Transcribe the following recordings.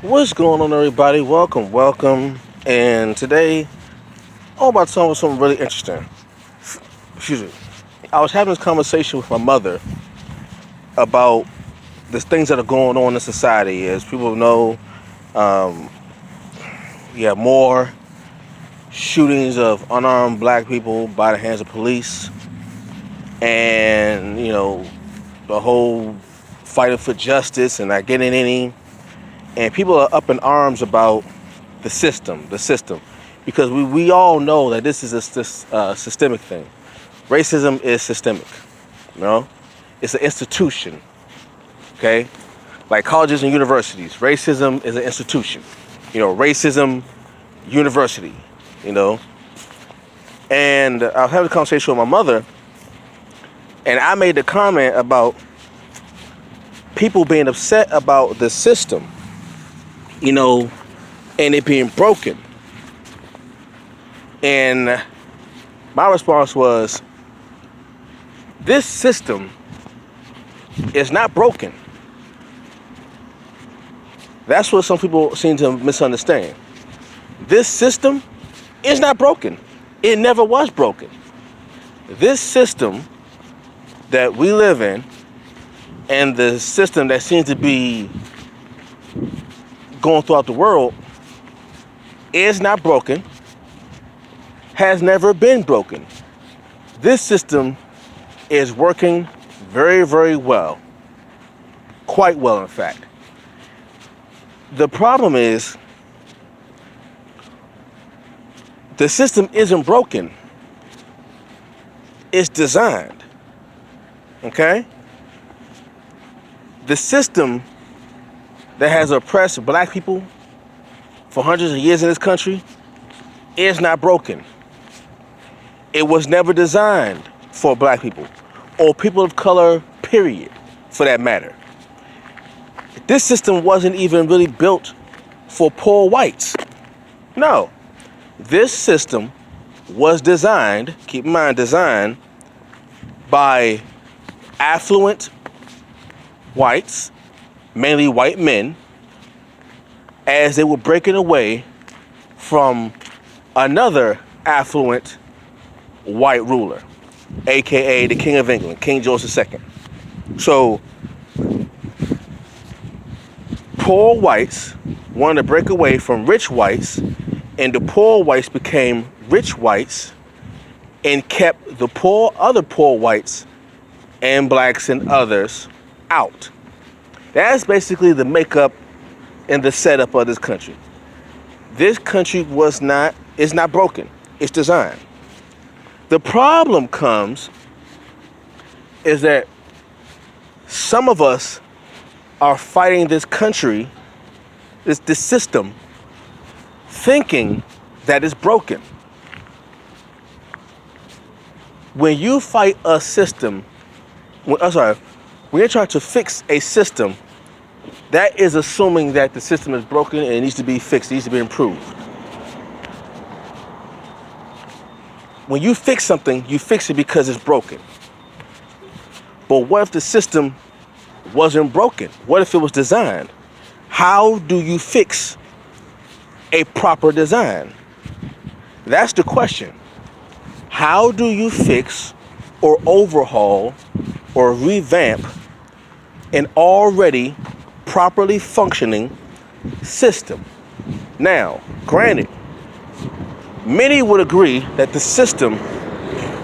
What's going on, everybody? Welcome. And today, I'm about to talk about something really interesting. Excuse me. I was having this conversation with my mother about the things that are going on in society. As people know, um, you have more shootings of unarmed black people by the hands of police, and the whole fighting for justice and not getting any. And people are up in arms about the system, because we all know that this is a systemic thing. Racism is systemic, you know? It's an institution, okay? Like colleges and universities, racism is an institution. Racism university, you know? And I was having a conversation with my mother, and I made the comment about people being upset about the system, and it being broken. And my response was, this system is not broken. That's what some people seem to misunderstand. This system is not broken. It never was broken. This system that we live in, and the system that seems to be going throughout the world, is not broken, has never been broken. This system is working very, very well. Quite well, in fact. The problem is, the system isn't broken. It's designed. Okay? The system that has oppressed black people for hundreds of years in this country is not broken. It was never designed for black people or people of color, period, for that matter. This system wasn't even really built for poor whites. No. This system was designed, keep in mind, designed by affluent whites, mainly white men, as they were breaking away from another affluent white ruler, aka the King of England, King George II. So, poor whites wanted to break away from rich whites, and the poor whites became rich whites and kept the other poor whites and blacks and others out. That's basically the makeup and the setup of this country. This country is not broken. It's designed. The problem comes is that some of us are fighting this country, this system, thinking that it's broken. When you fight a system, when you're trying to fix a system, that is assuming that the system is broken and it needs to be fixed, it needs to be improved. When you fix something, you fix it because it's broken. But what if the system wasn't broken? What if it was designed? How do you fix a proper design? That's the question. How do you fix or overhaul or revamp an already properly functioning system? Now, granted, many would agree that the system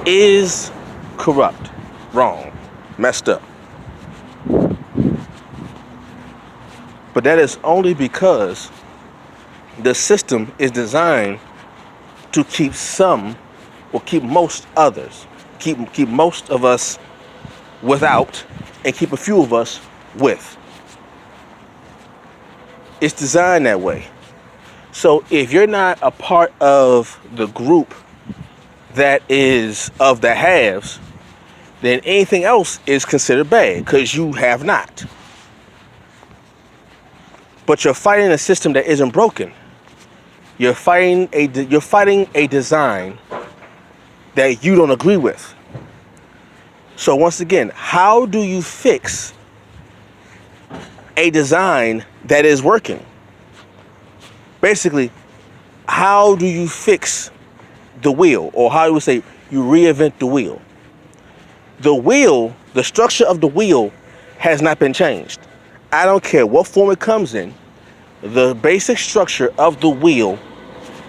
is corrupt, wrong, messed up. But that is only because the system is designed to keep some, or keep most others, keep most of us without, and keep a few of us with. It's designed that way. So if you're not a part of the group that is of the haves, then anything else is considered bad because you have not. But you're fighting a system that isn't broken. You're fighting a design that you don't agree with. So once again, how do you fix a design that is working? Basically, how do you fix the wheel? Or how do we say you reinvent the wheel? The wheel, the structure of the wheel has not been changed. I don't care what form it comes in. The basic structure of the wheel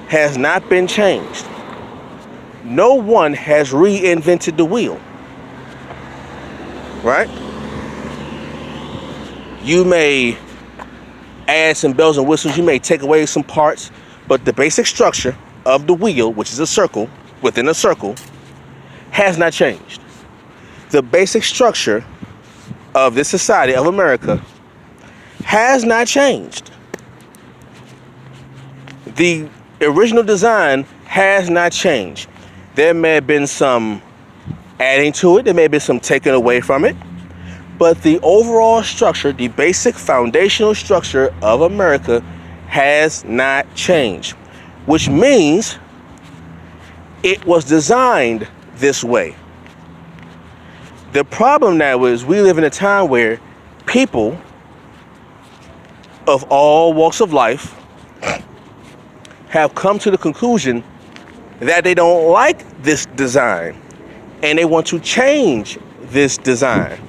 has not been changed. No one has reinvented the wheel. Right? You may add some bells and whistles, you may take away some parts, but the basic structure of the wheel, which is a circle within a circle, has not changed. The basic structure of this society of America has not changed. The original design has not changed. There may have been some adding to it, there may have been some taking away from it, but the overall structure, the basic foundational structure of America has not changed, which means it was designed this way. The problem now is we live in a time where people of all walks of life have come to the conclusion that they don't like this design and they want to change this design.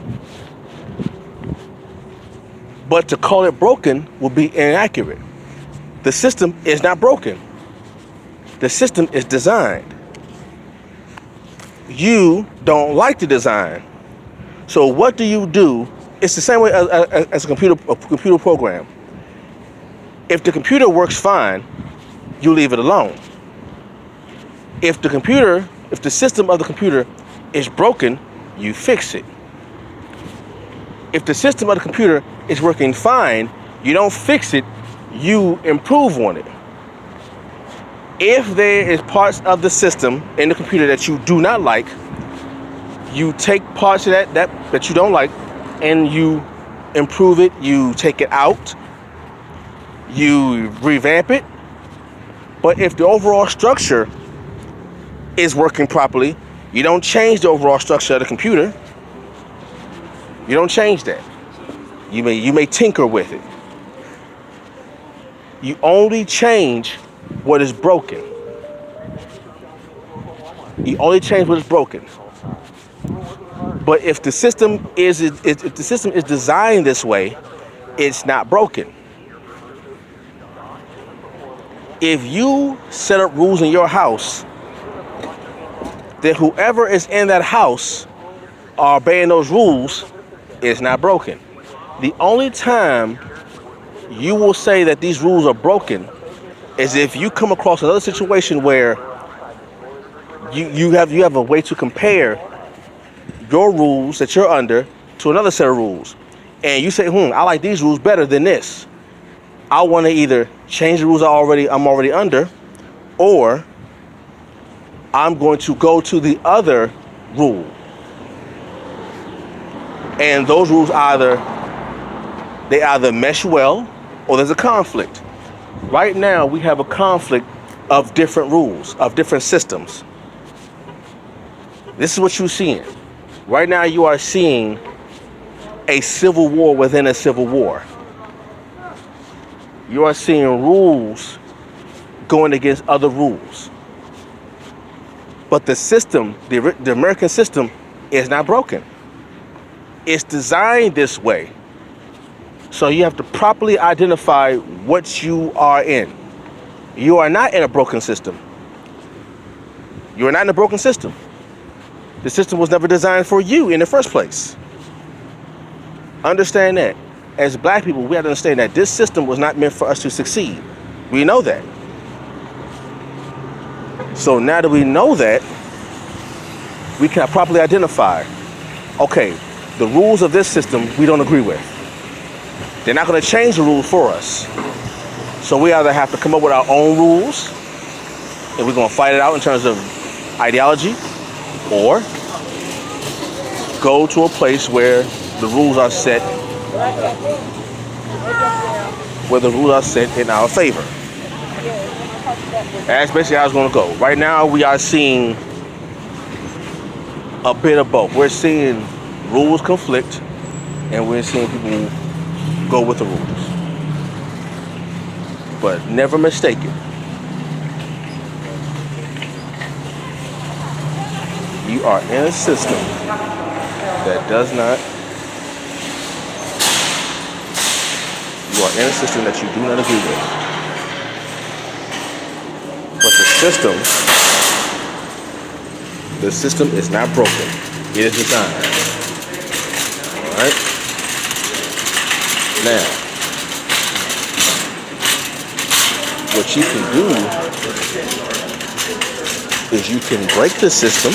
But to call it broken would be inaccurate. The system is not broken. The system is designed. You don't like the design. So what do you do? It's the same way as a computer program. If the computer works fine, you leave it alone. If the system of the computer is broken, you fix it. If the system of the computer is working fine, you don't fix it, you improve on it. If there is parts of the system in the computer that you do not like, you take parts of that you don't like and you improve it, you take it out, you revamp it. But if the overall structure is working properly, you don't change the overall structure of the computer. You don't change that. You may tinker with it. You only change what is broken. You only change what is broken. But if the system is designed this way, it's not broken. If you set up rules in your house, then whoever is in that house are obeying those rules is not broken. The only time you will say that these rules are broken is if you come across another situation where you have a way to compare your rules that you're under to another set of rules. And you say, I like these rules better than this. I want to either change the rules I'm already under, or I'm going to go to the other rule. And those rules either mesh well or there's a conflict. Right now we have a conflict of different rules, of different systems. This is what you're seeing. Right now you are seeing a civil war within a civil war. You are seeing rules going against other rules. But the system, the American system, is not broken. It's designed this way. So you have to properly identify what you are in. You are not in a broken system. You are not in a broken system. The system was never designed for you in the first place. Understand that. As black people, we have to understand that this system was not meant for us to succeed. We know that. So now that we know that, we can properly identify, okay, the rules of this system we don't agree with. They're not going to change the rules for us. So we either have to come up with our own rules, and we're going to fight it out in terms of ideology, or go to a place where the rules are set in our favor. That's basically how it's going to go. Right now, we are seeing a bit of both. We're seeing rules conflict, and we're seeing people go with the rules. But never mistake it. You are in a system that does not, you are in a system that you do not agree with. But the system is not broken. It is designed. Alright? Now, what you can do is you can break the system.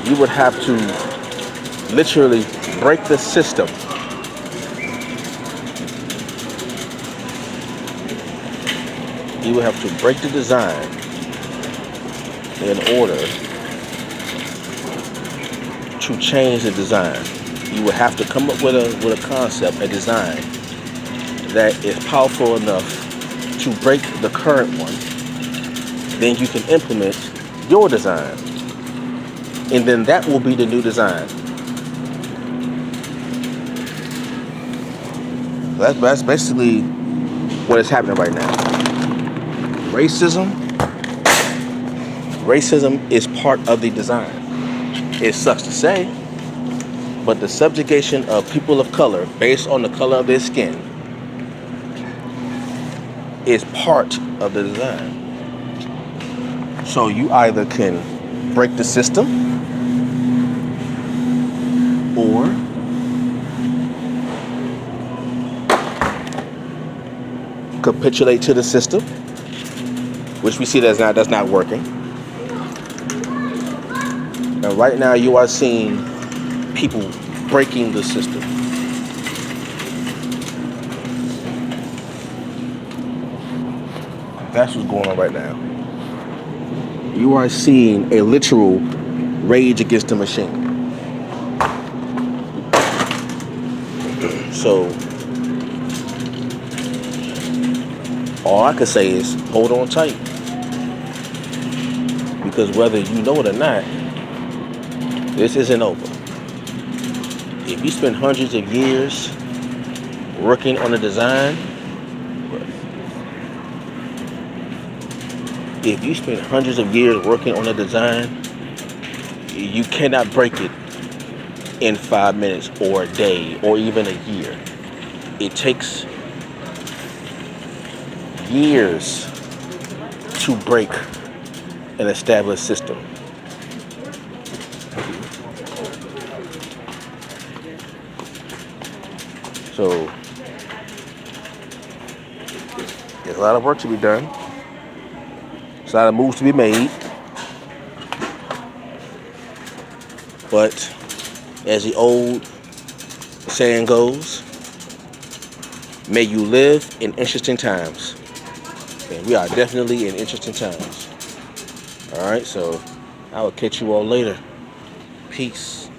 You would have to literally break the system. You would have to break the design in order to change the design. You would have to come up with a concept, a design that is powerful enough to break the current one. Then you can implement your design. And then that will be the new design. That's basically what is happening right now. Racism is part of the design. It sucks to say, but the subjugation of people of color based on the color of their skin is part of the design. So you either can break the system or capitulate to the system, which we see that's not working. And right now you are seeing people breaking the system. That's what's going on right now. You are seeing a literal rage against the machine. So all I can say is hold on tight. Because whether you know it or not, this isn't over. If you spend hundreds of years working on a design, you cannot break it in 5 minutes or a day or even a year. It takes years to break an established system. So there's a lot of work to be done. There's a lot of moves to be made. But as the old saying goes, may you live in interesting times. And we are definitely in interesting times. Alright, so I will catch you all later. Peace.